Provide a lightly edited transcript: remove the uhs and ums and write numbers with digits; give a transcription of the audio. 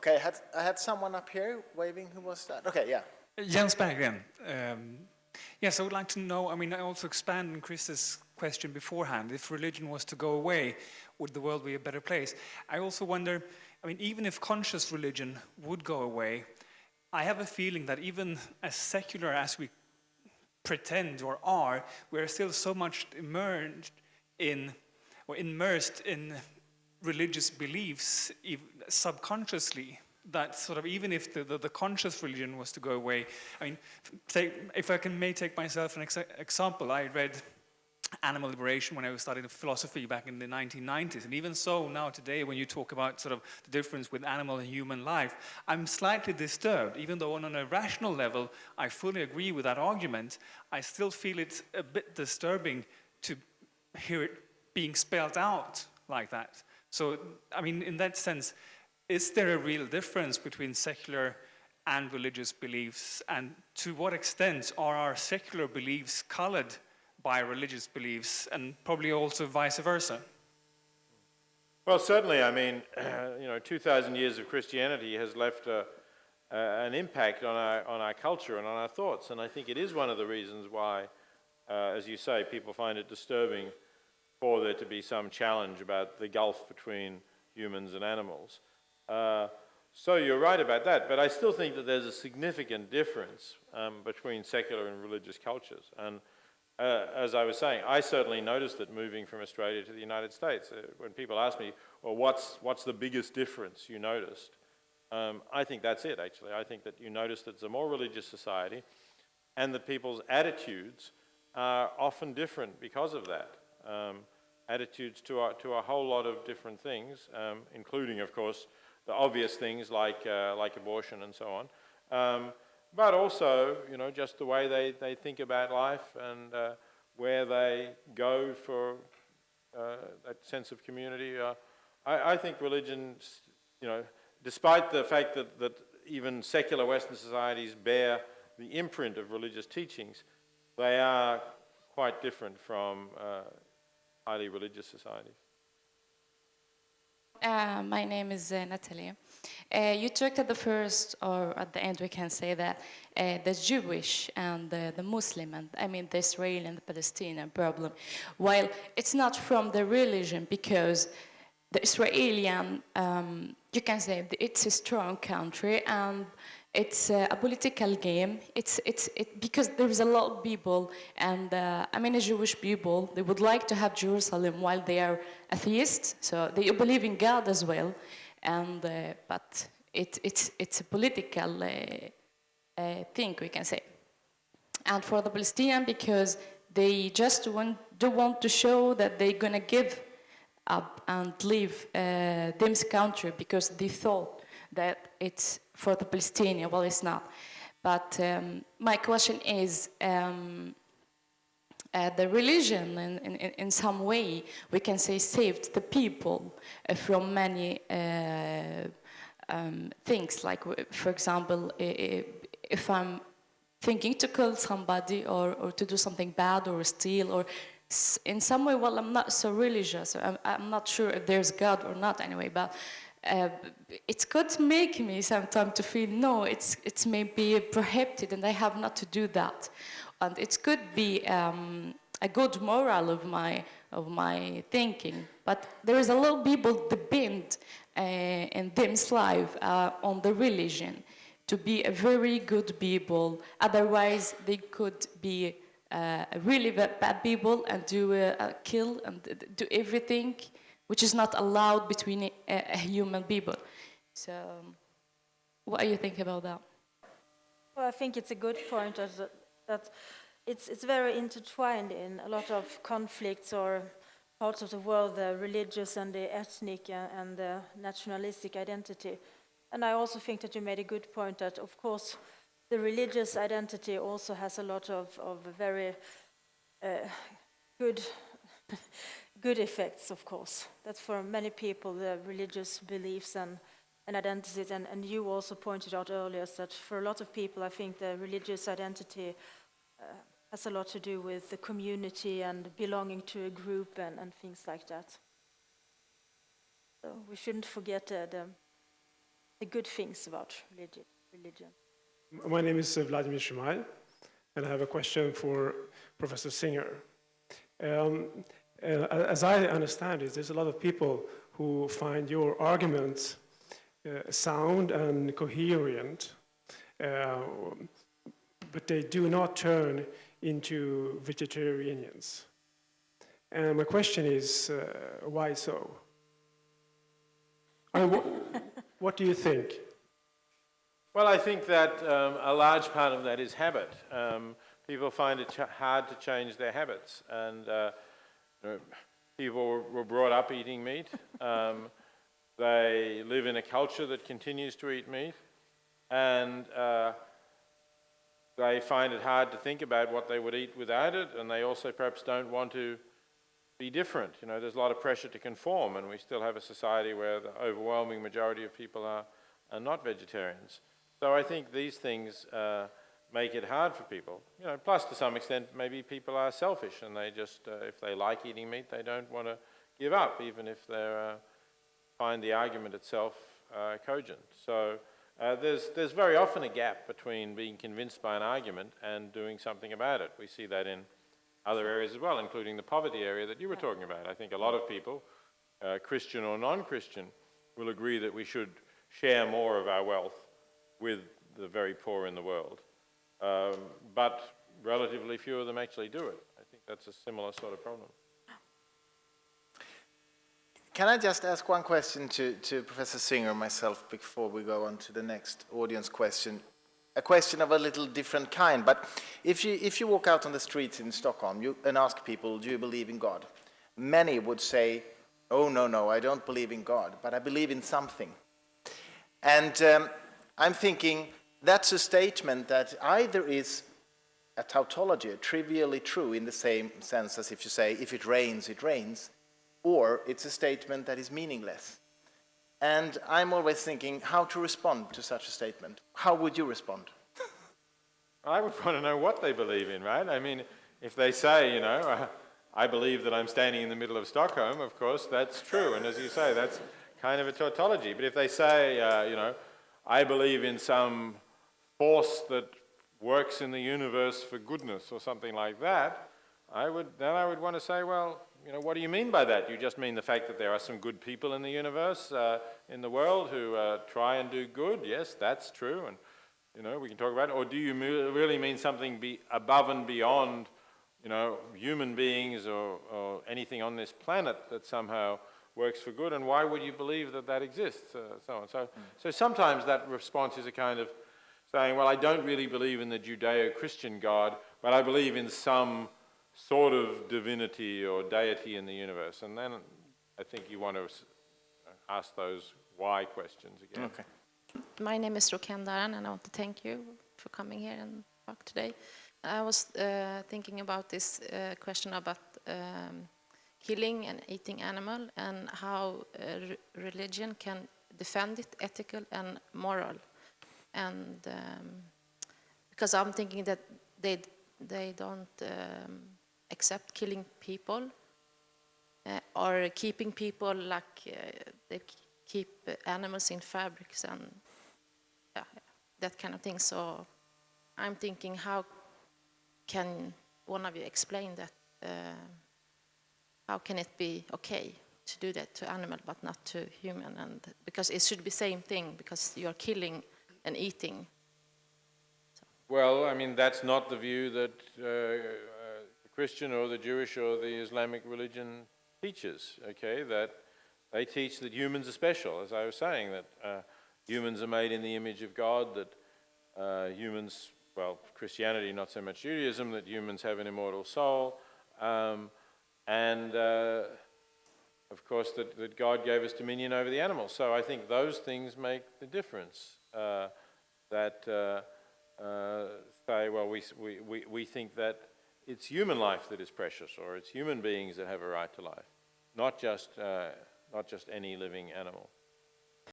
Okay, I had someone up here waving. Who was that? Okay, yeah. Jens Berggren. Yes, I would like to know, I mean, I also expand on Chris's question beforehand. If religion was to go away, would the world be a better place? I also wonder, I mean, even if conscious religion would go away, I have a feeling that even as secular as we pretend or are, we're still so much immersed in religious beliefs subconsciously, that sort of even if the conscious religion was to go away, I mean, if I may take myself an example, I read Animal Liberation when I was studying philosophy back in the 1990s, and even so now today when you talk about sort of the difference with animal and human life, I'm slightly disturbed. Even though on a rational level I fully agree with that argument, I still feel it's a bit disturbing to hear it being spelled out like that. So, I mean, in that sense, is there a real difference between secular and religious beliefs? And to what extent are our secular beliefs colored by religious beliefs, and probably also vice versa? Well, certainly, I mean, 2,000 years of Christianity has left an impact on our culture and on our thoughts. And I think it is one of the reasons why, as you say, people find it disturbing for there to be some challenge about the gulf between humans and animals. So you're right about that, but I still think that there's a significant difference between secular and religious cultures. And as I was saying, I certainly noticed it moving from Australia to the United States. When people ask me, well, what's the biggest difference you noticed? I think that's it, actually. I think that you notice that it's a more religious society and that people's attitudes are often different because of that. Attitudes to a whole lot of different things, including, of course, the obvious things like abortion and so on. But also, just the way they think about life and where they go for that sense of community. I think religion, despite the fact that even secular Western societies bear the imprint of religious teachings, they are quite different from highly religious societies. My name is Natalie. You talked at the first, or at the end we can say that, the Jewish and the Muslim, and I mean the Israeli and the Palestinian problem. While it's not from the religion, because the Israeli, you can say it's a strong country and it's a political game. Because there's a lot of people, and I mean, Jewish people, they would like to have Jerusalem while they are atheists, so they believe in God as well, and but it's a political thing, we can say. And for the Palestinian, because they just don't want to show that they're gonna give up and leave them country, because they thought that it's for the Palestinian. Well, it's not. But my question is, the religion in some way, we can say, saved the people from many things. Like, for example, if I'm thinking to kill somebody or to do something bad or steal, or in some way, well, I'm not so religious. I'm not sure if there's God or not anyway, but it could make me sometimes to feel, no, it's maybe prohibited and I have not to do that. And it could be a good moral of my thinking. But there is a lot of people depend in them's life on the religion to be a very good people. Otherwise, they could be really bad people and do kill and do everything which is not allowed between a human people. So, what do you think about that? Well, I think it's a good point that it's very intertwined in a lot of conflicts or parts of the world, the religious and the ethnic and the nationalistic identity. And I also think that you made a good point that, of course, the religious identity also has a lot of very good effects, of course. That's for many people, the religious beliefs and identities. And you also pointed out earlier that for a lot of people, I think the religious identity has a lot to do with the community and belonging to a group and things like that. So we shouldn't forget the the good things about religion. My name is Vladimir Shumai, and I have a question for Professor Singer. As I understand it, there's a lot of people who find your arguments sound and coherent, but they do not turn into vegetarians. And my question is, why so? I mean, what do you think? Well, I think that a large part of that is habit. People find it hard to change their habits, and people were brought up eating meat. They live in a culture that continues to eat meat, and they find it hard to think about what they would eat without it, and they also perhaps don't want to be different. You know, there's a lot of pressure to conform, and we still have a society where the overwhelming majority of people are not vegetarians. So I think these things make it hard for people. You know, plus to some extent, maybe people are selfish, and they just, if they like eating meat, they don't want to give up, even if they find the argument itself cogent. So there's very often a gap between being convinced by an argument and doing something about it. We see that in other areas as well, including the poverty area that you were talking about. I think a lot of people, Christian or non-Christian, will agree that we should share more of our wealth with the very poor in the world. But relatively few of them actually do it. I think that's a similar sort of problem. Can I just ask one question to Professor Singer and myself before we go on to the next audience question? A question of a little different kind, but if you walk out on the streets in Stockholm and ask people, do you believe in God? Many would say, oh, no, I don't believe in God, but I believe in something. And I'm thinking that's a statement that either is a tautology, trivially true in the same sense as if you say, if it rains, it rains, or it's a statement that is meaningless. And I'm always thinking how to respond to such a statement. How would you respond? I would want to know what they believe in, right? I mean, if they say, you know, I believe that I'm standing in the middle of Stockholm, of course, that's true. And as you say, that's kind of a tautology. But if they say, you know, I believe in some force that works in the universe for goodness or something like that, I would want to say, well, you know, what do you mean by that? You just mean the fact that there are some good people in the universe, in the world, who try and do good? Yes, that's true, and you know, we can talk about it. Or do you really mean something above and beyond, you know, human beings or anything on this planet that somehow works for good? And why would you believe that that exists? So on. So sometimes that response is a kind of saying, well, I don't really believe in the Judeo-Christian God, but I believe in some sort of divinity or deity in the universe. And then I think you want to ask those why questions again. Okay. My name is Rokendaran, and I want to thank you for coming here and talk today. I was thinking about this question about killing and eating animal, and how religion can defend it, ethical and moral. And because I'm thinking that they don't accept killing people or keeping people like they keep animals in fabrics and that kind of thing. So I'm thinking, how can one of you explain that? How can it be okay to do that to animal but not to human? And because it should be same thing, because you're killing and eating. Well, I mean, that's not the view that the Christian or the Jewish or the Islamic religion teaches, okay? That they teach that humans are special, as I was saying, that humans are made in the image of God, that humans, well, Christianity, not so much Judaism, that humans have an immortal soul, and of course that God gave us dominion over the animals. So I think those things make the difference. That say, well, we think that it's human life that is precious, or it's human beings that have a right to life, not just any living animal.